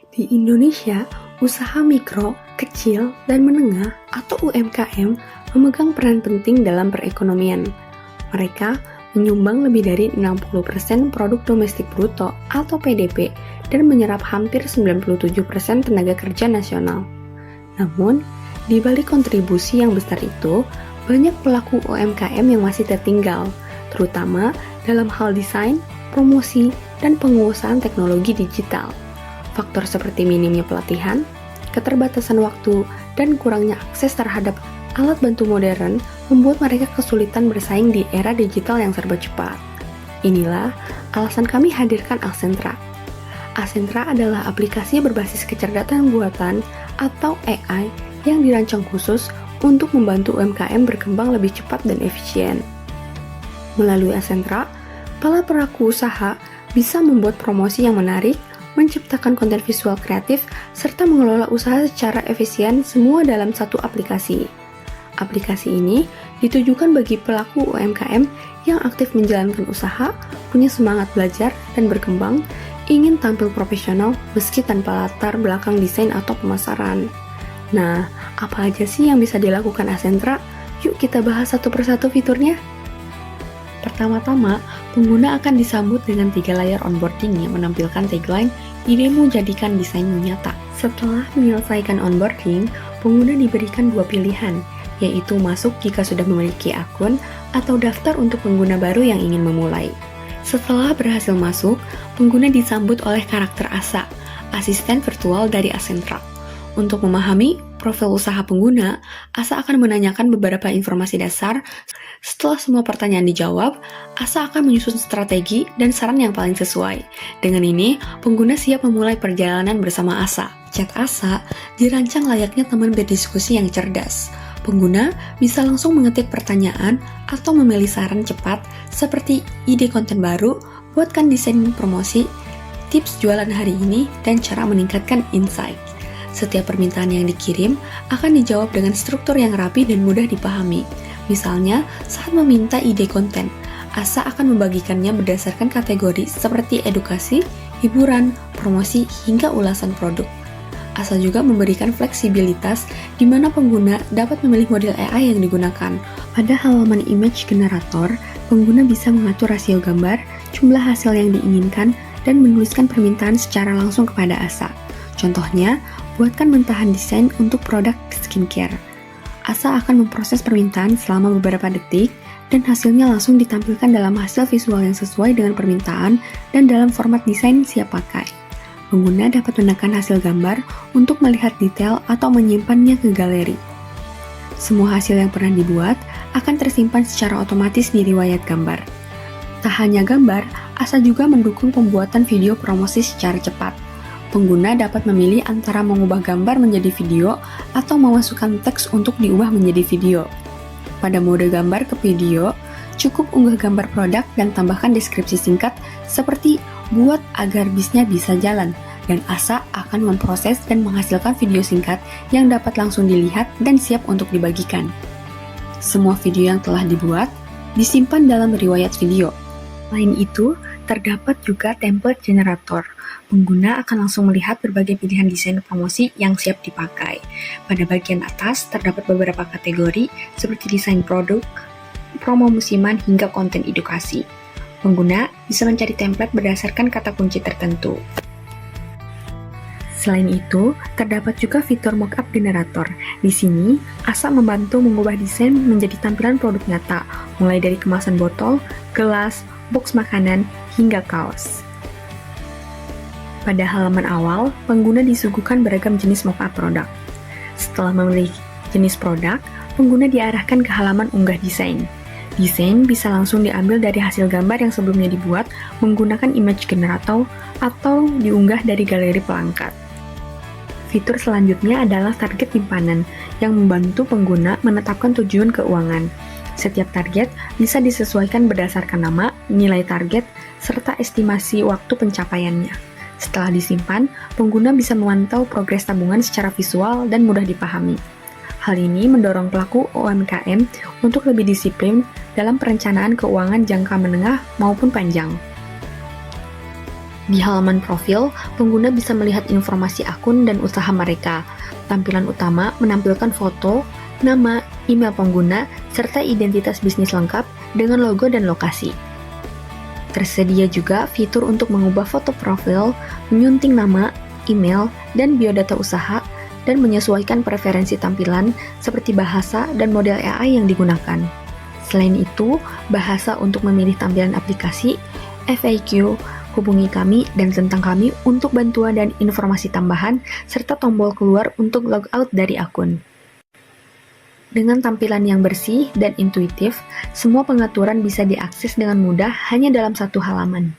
Di Indonesia, usaha mikro, kecil, dan menengah atau UMKM memegang peran penting dalam perekonomian. Mereka menyumbang lebih dari 60% produk domestik bruto atau PDB dan menyerap hampir 97% tenaga kerja nasional. Namun, di balik kontribusi yang besar itu, banyak pelaku UMKM yang masih tertinggal, terutama dalam hal desain, promosi, dan penguasaan teknologi digital. Faktor seperti minimnya pelatihan, keterbatasan waktu, dan kurangnya akses terhadap alat bantu modern membuat mereka kesulitan bersaing di era digital yang serba cepat. Inilah alasan kami hadirkan Alcentra. Alcentra adalah aplikasi berbasis kecerdasan buatan atau AI yang dirancang khusus untuk membantu UMKM berkembang lebih cepat dan efisien. Melalui Alcentra, para pelaku usaha bisa membuat promosi yang menarik, menciptakan konten visual kreatif, serta mengelola usaha secara efisien semua dalam satu aplikasi. Aplikasi ini ditujukan bagi pelaku UMKM yang aktif menjalankan usaha, punya semangat belajar dan berkembang, ingin tampil profesional meski tanpa latar belakang desain atau pemasaran. Nah, apa aja sih yang bisa dilakukan Alcentra? Yuk kita bahas satu persatu fiturnya. Pertama-tama, pengguna akan disambut dengan 3 layar onboarding yang menampilkan tagline "Idemu jadikan desainmu nyata". Setelah menyelesaikan onboarding, pengguna diberikan 2 pilihan, yaitu masuk jika sudah memiliki akun atau daftar untuk pengguna baru yang ingin memulai. Setelah berhasil masuk, pengguna disambut oleh karakter Asa, asisten virtual dari Alcentra. Untuk memahami profil usaha pengguna, Asa akan menanyakan beberapa informasi dasar. Setelah semua pertanyaan dijawab, Asa akan menyusun strategi dan saran yang paling sesuai. Dengan ini, pengguna siap memulai perjalanan bersama Asa. Chat Asa dirancang layaknya teman berdiskusi yang cerdas. Pengguna bisa langsung mengetik pertanyaan atau memilih saran cepat seperti ide konten baru, buatkan desain promosi, tips jualan hari ini, dan cara meningkatkan insight. Setiap permintaan yang dikirim akan dijawab dengan struktur yang rapi dan mudah dipahami. Misalnya, saat meminta ide konten, Asa akan membagikannya berdasarkan kategori seperti edukasi, hiburan, promosi, hingga ulasan produk. Asa juga memberikan fleksibilitas di mana pengguna dapat memilih model AI yang digunakan. Pada halaman image generator, pengguna bisa mengatur rasio gambar, jumlah hasil yang diinginkan, dan menuliskan permintaan secara langsung kepada Asa. Contohnya, buatkan mentahan desain untuk produk skincare. Asa akan memproses permintaan selama beberapa detik, dan hasilnya langsung ditampilkan dalam hasil visual yang sesuai dengan permintaan dan dalam format desain siap pakai. Pengguna dapat menekan hasil gambar untuk melihat detail atau menyimpannya ke galeri. Semua hasil yang pernah dibuat akan tersimpan secara otomatis di riwayat gambar. Tak hanya gambar, Asa juga mendukung pembuatan video promosi secara cepat. Pengguna dapat memilih antara mengubah gambar menjadi video atau memasukkan teks untuk diubah menjadi video. Pada mode gambar ke video, cukup unggah gambar produk dan tambahkan deskripsi singkat seperti "buat agar bisnya bisa jalan", dan Asa akan memproses dan menghasilkan video singkat yang dapat langsung dilihat dan siap untuk dibagikan. Semua video yang telah dibuat disimpan dalam riwayat video. Selain itu, terdapat juga template generator. Pengguna akan langsung melihat berbagai pilihan desain promosi yang siap dipakai. Pada bagian atas, terdapat beberapa kategori seperti desain produk, promo musiman, hingga konten edukasi. Pengguna bisa mencari template berdasarkan kata kunci tertentu. Selain itu, terdapat juga fitur mockup generator. Di sini, Asa membantu mengubah desain menjadi tampilan produk nyata, mulai dari kemasan botol, gelas, box makanan, hingga kaos. Pada halaman awal, pengguna disuguhkan beragam jenis mockup produk. Setelah memilih jenis produk, pengguna diarahkan ke halaman unggah desain. Desain bisa langsung diambil dari hasil gambar yang sebelumnya dibuat menggunakan image generator atau diunggah dari galeri pelangkat. Fitur selanjutnya adalah target simpanan yang membantu pengguna menetapkan tujuan keuangan. Setiap target bisa disesuaikan berdasarkan nama, nilai target, serta estimasi waktu pencapaiannya. Setelah disimpan, pengguna bisa memantau progres tabungan secara visual dan mudah dipahami. Hal ini mendorong pelaku UMKM untuk lebih disiplin dalam perencanaan keuangan jangka menengah maupun panjang. Di halaman profil, pengguna bisa melihat informasi akun dan usaha mereka. Tampilan utama menampilkan foto, nama, email pengguna, serta identitas bisnis lengkap dengan logo dan lokasi. Tersedia juga fitur untuk mengubah foto profil, menyunting nama, email, dan biodata usaha, dan menyesuaikan preferensi tampilan seperti bahasa dan model AI yang digunakan. Selain itu, bahasa untuk memilih tampilan aplikasi, FAQ, hubungi kami dan tentang kami untuk bantuan dan informasi tambahan, serta tombol keluar untuk logout dari akun. Dengan tampilan yang bersih dan intuitif, semua pengaturan bisa diakses dengan mudah hanya dalam satu halaman.